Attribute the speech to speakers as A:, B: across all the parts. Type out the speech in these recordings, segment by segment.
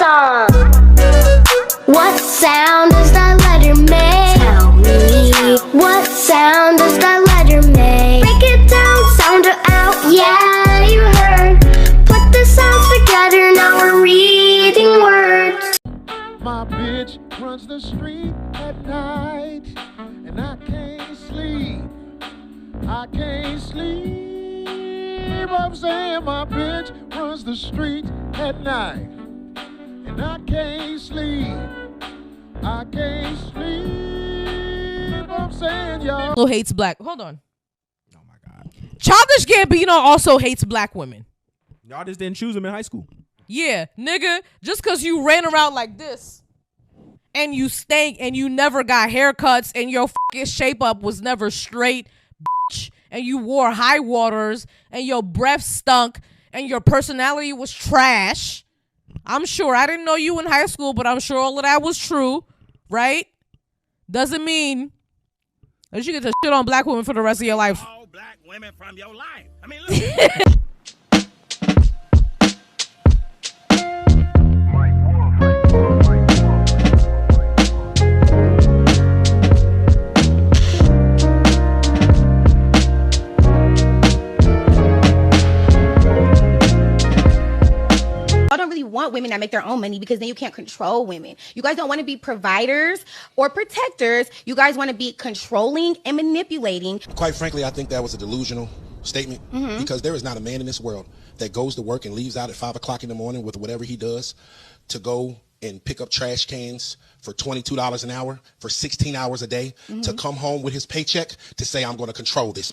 A: song. What sound does that letter make? Tell me. What sound does that letter make? Break it down, sound it out, yeah, you heard. Put the sounds together, now we're reading words.
B: My bitch runs the street at night, and I can't sleep. I can't sleep. I'm saying my bitch runs the street at night, and I can't sleep. I can't sleep. I'm saying y'all.
C: Also hates black. Hold on.
D: Oh my God.
C: Childish Gambino also hates black women.
D: Y'all just didn't choose him in high school.
C: Yeah, nigga, just because you ran around like this and you stank and you never got haircuts and your fucking shape up was never straight, bitch, and you wore high waters and your breath stunk and your personality was trash. I'm sure. I didn't know you in high school, but I'm sure all of that was true, right? Doesn't mean that you get to shit on black women for the rest of your life.
E: All black women from your life. I mean, look.
F: I don't really want women that make their own money because then you can't control women. You guys don't want to be providers or protectors. You guys want to be controlling and manipulating.
G: Quite frankly, I think that was a delusional statement because there is not a man in this world that goes to work and leaves out at 5 o'clock in the morning with whatever he does to go and pick up trash cans for $22 an hour for 16 hours a day to come home with his paycheck to say, I'm going to control this.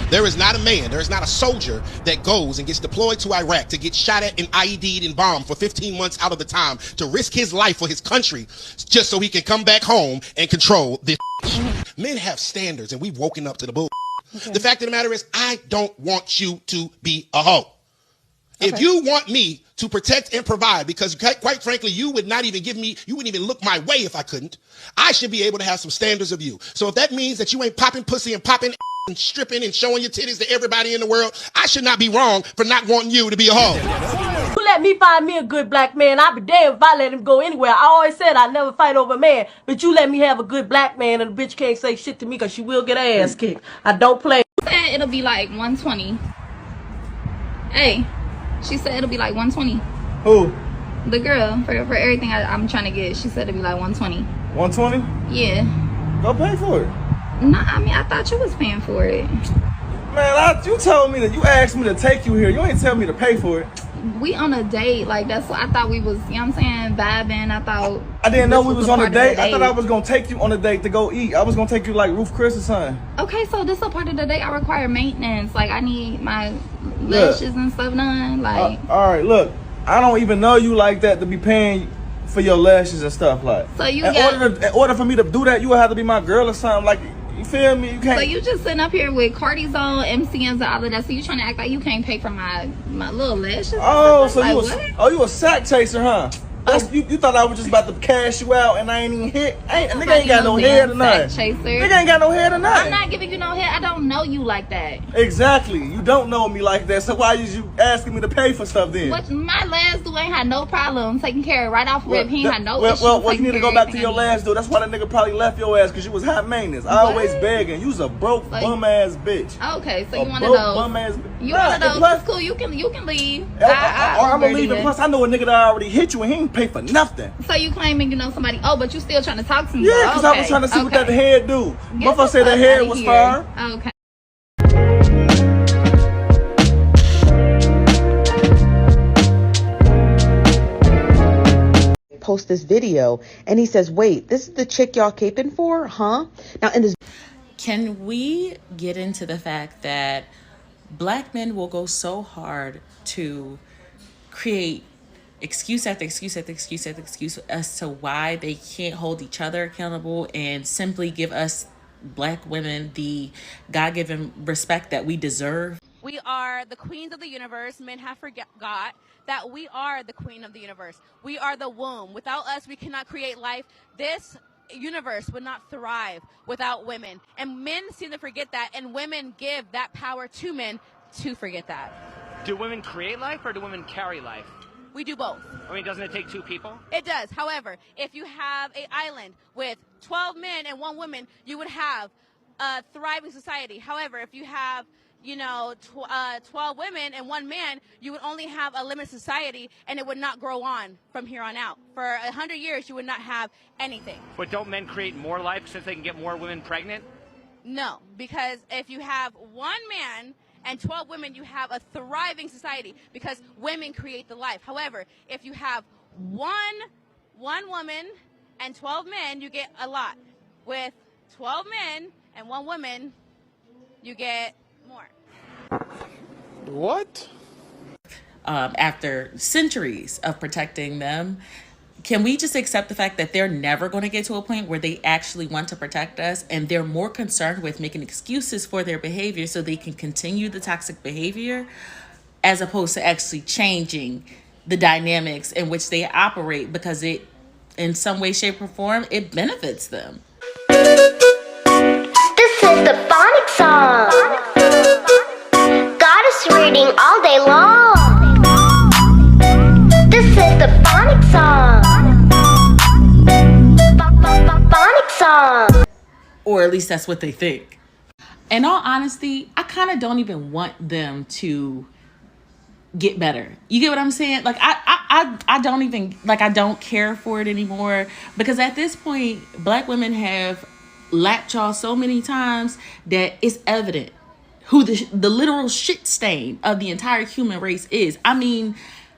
G: There is not a man, there is not a soldier that goes and gets deployed to Iraq to get shot at and IED'd and bombed for 15 months out of the time to risk his life for his country just so he can come back home and control this. Men have standards and we've woken up to the bull. Okay. The fact of the matter is, I don't want you to be a hoe. Okay. If you want me to protect and provide, because quite frankly, you would not even give me, you wouldn't even look my way if I couldn't, I should be able to have some standards of you. So if that means that you ain't popping pussy and popping and stripping and showing your titties to everybody in the world, I should not be wrong for not wanting you to be a hoe.
H: You let me find me a good black man, I'll be damned if I let him go anywhere. I always said I never fight over a man, but you let me have a good black man and the bitch can't say shit to me because she will get her ass kicked. I don't play.
I: Said it'll be like 120. Hey, she said it'll be like 120.
J: Who?
I: The girl, for everything I'm trying to get, she said it'll be like 120.
J: 120?
I: Yeah.
J: Go pay for it.
I: Nah, I mean, I thought you was paying for it.
J: Man, you told me that you asked me to take you here. You ain't tell me to pay for it.
I: We on a date, like that's what I thought we was, you know what I'm saying, vibing.
J: I didn't know we was on a date. I thought I was gonna take you on a date to go eat. I was gonna take you like Ruth Chris or something.
I: Okay, so this is a part of the date. I require maintenance. Like I need my lashes and stuff done. Like
J: all right, look, I don't even know you like that to be paying for your lashes and stuff like.
I: So you
J: in order for me to do that, you would have to be my girl or something. Like, you feel me? You can't.
I: So you just sitting up here with cortisone, MCMs, and all of that. So you trying to act like you can't pay for my little lashes?
J: Oh, so
I: like,
J: you a sack chaser, huh? You thought I was just about to cash you out and I ain't even hit. Nigga ain't got no head or nothing. Nigga ain't got no head or nothing.
I: I'm not giving you no head. I don't know you like that.
J: Exactly. You don't know me like that. So why is you asking me to pay for stuff then?
I: What, my last dude ain't had no problem taking care of right off rip. He ain't had no issues.
J: Well, you need to go back to your last dude. That's why that nigga probably left your ass because you was high maintenance. I always begging. You was a broke bum ass bitch.
I: Okay, so you one of those.
J: Bum ass.
I: You one of those. Plus, it's cool. You can leave.
J: I'm gonna leave. And plus, I know a nigga that already hit you and he ain't pay for nothing.
I: So you claiming you know somebody? Oh, but you still trying to talk to me?
J: Yeah, because I was trying to see what that head do. Motherfucker said that head was fire.
I: Okay.
K: Post this video and he says, wait, this is the chick y'all caping for, huh? Now in this,
L: can we get into the fact that black men will go so hard to create excuse after excuse after excuse after excuse as to why they can't hold each other accountable and simply give us black women the God-given respect that we deserve?
M: We are the queens of the universe. Men have forgot that we are the queen of the universe. We are the womb. Without us, we cannot create life. This universe would not thrive without women. And men seem to forget that, and women give that power to men to forget that.
N: Do women create life or do women carry life?
M: We do both.
E: I mean, doesn't it take 2 people?
M: It does. However, if you have an island with 12 men and 1 woman, you would have a thriving society. However, if you have 12 women and 1 man, you would only have a limited society, and it would not grow on from here on out. For 100 years, you would not have anything.
E: But don't men create more life since they can get more women pregnant?
M: No, because if you have 1 man and 12 women, you have a thriving society because women create the life. However, if you have one woman and 12 men, you get a lot. With 12 men and 1 woman, you get more.
J: What?
L: After centuries of protecting them, can we just accept the fact that they're never going to get to a point where they actually want to protect us, and they're more concerned with making excuses for their behavior so they can continue the toxic behavior, as opposed to actually changing the dynamics in which they operate, because it, in some way, shape, or form, it benefits them.
A: This is the phonic song. Goddess reading all day long. This is the phonic song. Phonic song.
L: Or at least that's what they think. In all honesty, I kind of don't even want them to get better. You get what I'm saying? Like, I don't even, like, I don't care for it anymore, because at this point, Black women have lapped y'all so many times that it's evident who the literal shit stain of the entire human race is. I mean,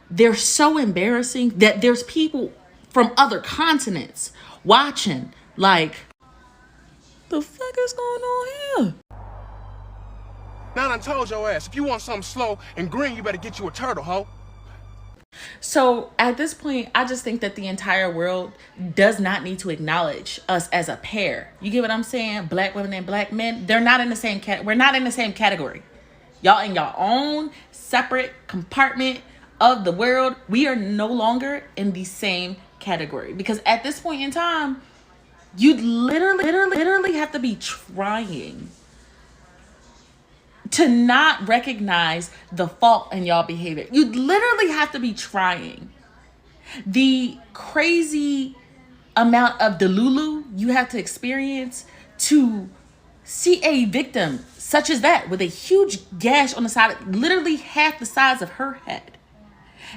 L: they're so embarrassing that there's people from other continents watching, like, the fuck is going on here?
N: Now I told your ass, if you want something slow and green, you better get you a turtle, ho.
L: So at this point, I just think that the entire world does not need to acknowledge us as a pair. You get what I'm saying? Black women and Black men, they're not in the same we're not in the same category. Y'all in your own separate compartment of the world. We are no longer in the same category, because at this point in time, you'd literally have to be trying to not recognize the fault in y'all behavior. You'd literally have to be trying. The crazy amount of delulu you have to experience to see a victim such as that with a huge gash on the side, literally half the size of her head,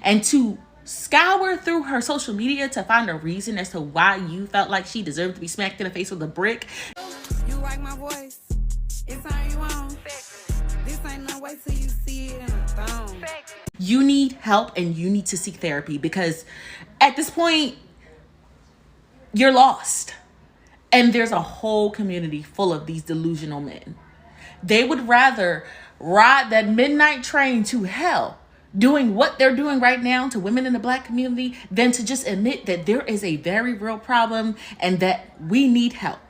L: and to scour through her social media to find a reason as to why you felt like she deserved to be smacked in the face with a brick.
O: You like my voice? It's how you want. This ain't no way till you see it in a thong.
L: You need help, and you need to seek therapy, because at this point, you're lost. And there's a whole community full of these delusional men. They would rather ride that midnight train to hell doing what they're doing right now to women in the Black community than to just admit that there is a very real problem and that we need help.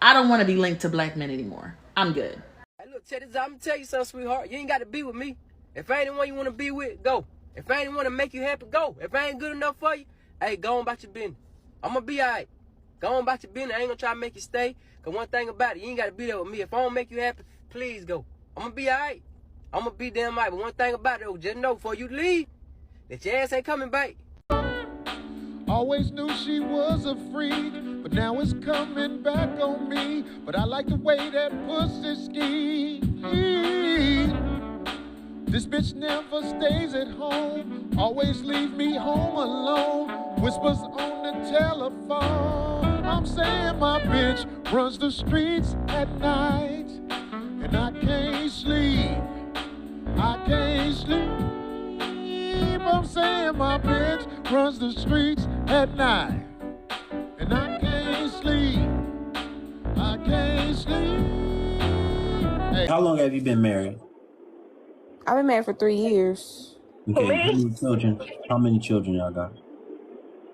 L: I don't want to be linked to Black men anymore. I'm good.
P: Hey, look, Teddy, I'm going to tell you something, sweetheart. You ain't got to be with me. If I ain't the one you want to be with, go. If I ain't the one to make you happy, go. If I ain't good enough for you, hey, go on about your business. I'm going to be all right. Go on about your business. I ain't going to try to make you stay. Because one thing about it, you ain't got to be there with me. If I don't make you happy, please go. I'm going to be all right. I'm going to be damn right. But one thing about it, just know before you leave, that your ass ain't coming back.
B: Always knew she was a freak, but now it's coming back on me. But I like the way that pussy ski. This bitch never stays at home, always leave me home alone. Whispers on the telephone. I'm saying my bitch runs the streets at night, and I can't sleep. I can't sleep. I'm saying my bitch runs the streets at night, and I can't sleep. I can't sleep. Hey.
Q: How long have you been married?
R: I've been married for 3 years.
Q: Okay, how many children? How many children y'all got?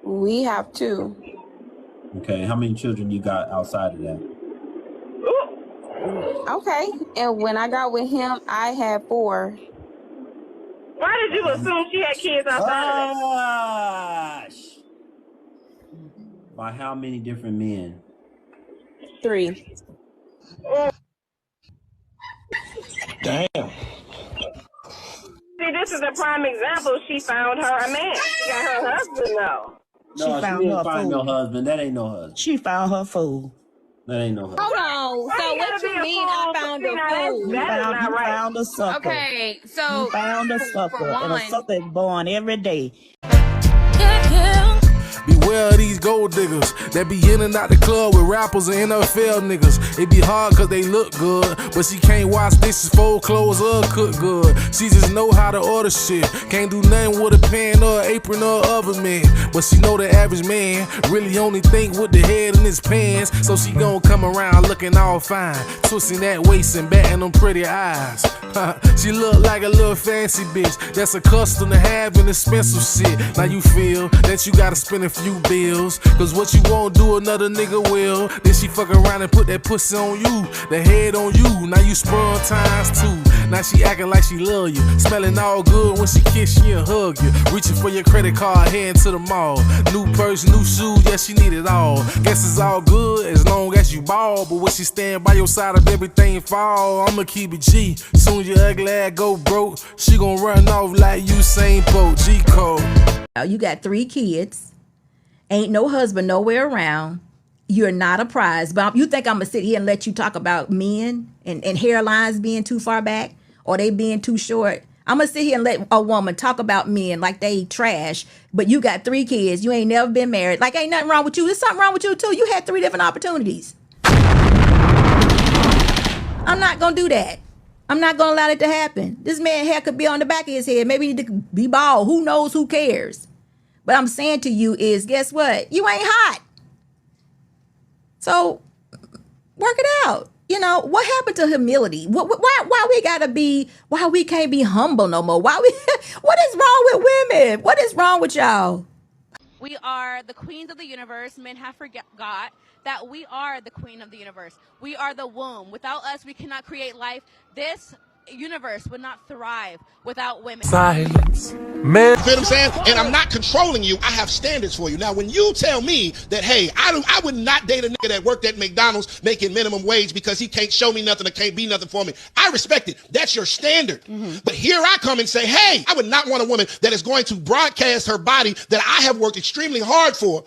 R: We have 2.
Q: Okay, how many children you got outside of that?
R: Okay, and when I got with him, I had 4.
S: Why did you assume she had kids outside of that?
Q: By how many different men?
R: 3.
Q: Damn.
S: See, this is a prime example. She found her a man. She got her husband, though.
Q: No, she didn't find no husband. That ain't no husband.
K: She found her fool.
Q: That ain't no husband.
R: Hold on.
S: Why
R: So
S: you
R: what
S: gotta
R: you
S: be a
R: mean
S: fool
R: I
S: to
R: found
S: see
R: a
S: now?
R: fool?
S: That is not right.
K: Found a sucker.
R: Okay, so
K: You found a sucker, and a sucker is born every day.
T: Beware of these gold diggers that be in and out the club with rappers and NFL niggas. It be hard cause they look good, but she can't wash dishes, fold clothes, or cook good. She just know how to order shit. Can't do nothing with a pan or an apron or oven man. But she know the average man really only think with the head in his pants. So she gon' come around looking all fine, twisting that waist and batting them pretty eyes. She look like a little fancy bitch that's accustomed to having expensive shit. Now you feel that you gotta spend a few bills, cause what you won't do another nigga will. Then she fuck around and put that pussy on you, the head on you. Now you sprung times two. Now she acting like she love you, smelling all good when she kiss you and hug you, reaching for your credit card, heading to the mall. New purse, new shoes, yeah, she need it all. Guess it's all good as long as you ball, but when she stand by your side of everything fall, I'ma keep it G. Soon as your ugly ass go broke, she gon' run off like Usain Bolt. G code.
U: You got 3 kids, ain't no husband nowhere around. You're not a prize. But you think I'm gonna sit here and let you talk about men and hairlines being too far back or they being too short? I'm gonna sit here and let a woman talk about men like they trash, but you got 3 kids. You ain't never been married. Like ain't nothing wrong with you. There's something wrong with you too. You had 3 different opportunities. I'm not gonna do that. I'm not gonna allow it to happen. This man's hair could be on the back of his head. Maybe he need to be bald. Who knows? Who cares? But I'm saying to you is, guess what? You ain't hot. So work it out. You know, what happened to humility? Why we gotta be, why we can't be humble no more? What is wrong with women? What is wrong with y'all?
M: We are the queens of the universe. Men have forgot that we are the queen of the universe. We are the womb. Without us, we cannot create life. This universe would not thrive without women.
G: Silence. Man. You feel what I'm saying? And I'm not controlling you. I have standards for you. Now, when you tell me that, hey, I would not date a nigga that worked at McDonald's making minimum wage because he can't show me nothing or can't be nothing for me, I respect it. That's your standard. But here I come and say, hey, I would not want a woman that is going to broadcast her body that I have worked extremely hard for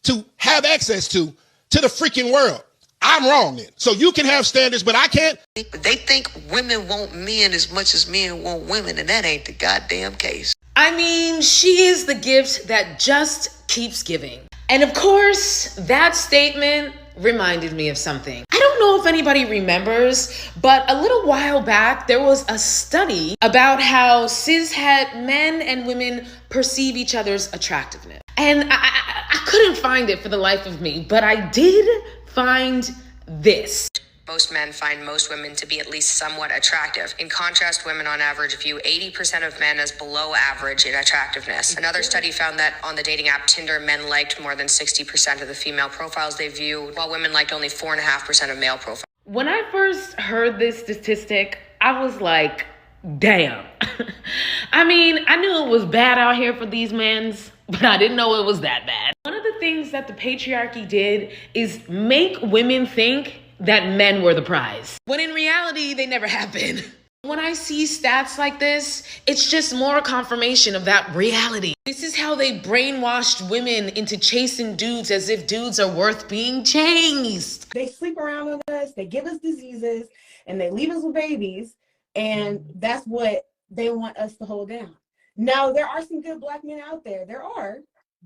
G: to have access to the freaking world. I'm wrong then. So you can have standards, but I can't.
V: They think women want men as much as men want women, and that ain't the goddamn case.
L: I mean, she is the gift that just keeps giving. And of course, that statement reminded me of something. I don't know if anybody remembers, but a little while back, there was a study about how cishet men and women perceive each other's attractiveness. And I couldn't find it for the life of me, but I did find this.
V: Most men find most women to be at least somewhat attractive. In contrast, women on average view 80% of men as below average in attractiveness. Another study found that on the dating app Tinder, men liked more than 60% of the female profiles they viewed, while women liked only 4.5% of male profiles.
L: When I first heard this statistic, I was like, damn. I mean, I knew it was bad out here for these men, but I didn't know it was that bad. One of the things that the patriarchy did is make women think that men were the prize, when in reality, they never have been. When I see stats like this, it's just more confirmation of that reality. This is how they brainwashed women into chasing dudes as if dudes are worth being chased.
W: They sleep around with us, they give us diseases, and they leave us with babies, and that's what they want us to hold down. Now, there are some good Black men out there. There are.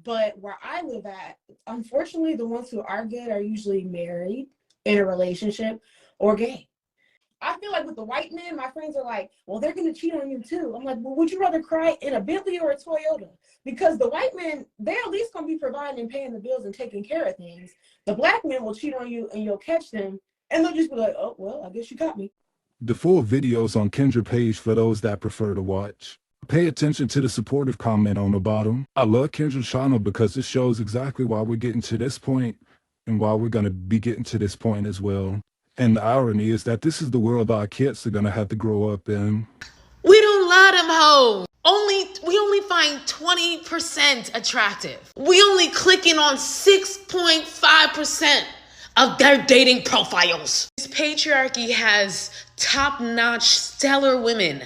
W: But where I live at, unfortunately, the ones who are good are usually married, in a relationship, or gay. I feel like with the white men, my friends are like, well, they're going to cheat on you too. I'm like, well, would you rather cry in a Bentley or a Toyota? Because the white men, they're at least going to be providing and paying the bills and taking care of things. The Black men will cheat on you and you'll catch them. And they'll just be like, oh, well, I guess you caught me.
X: The full video's on Kendra page for those that prefer to watch. Pay attention to the supportive comment on the bottom. I love Kendra's channel because it shows exactly why we're getting to this point and why we're going to be getting to this point as well. And the irony is that this is the world our kids are going to have to grow up in.
L: We don't love them hoes. We only find 20% attractive. We only clicking on 6.5% of their dating profiles. This patriarchy has top-notch stellar women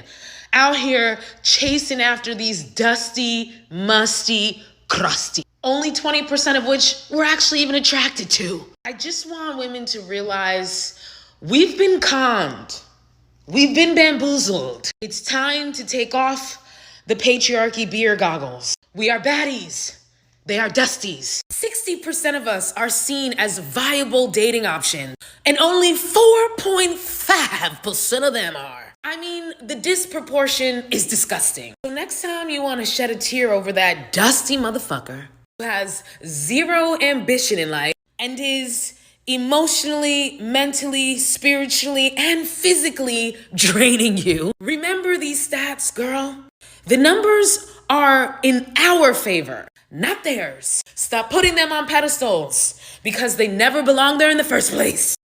C: out here chasing after these dusty, musty, crusty. Only 20% of which we're actually even attracted to. I just want women to realize we've been conned. We've been bamboozled. It's time to take off the patriarchy beer goggles. We are baddies. They are dusties. 60% of us are seen as viable dating options, and only 4.5% of them are. I mean, the disproportion is disgusting. So next time you want to shed a tear over that dusty motherfucker who has zero ambition in life and is emotionally, mentally, spiritually, and physically draining you, remember these stats, girl. The numbers are in our favor, not theirs. Stop putting them on pedestals because they never belonged there in the first place.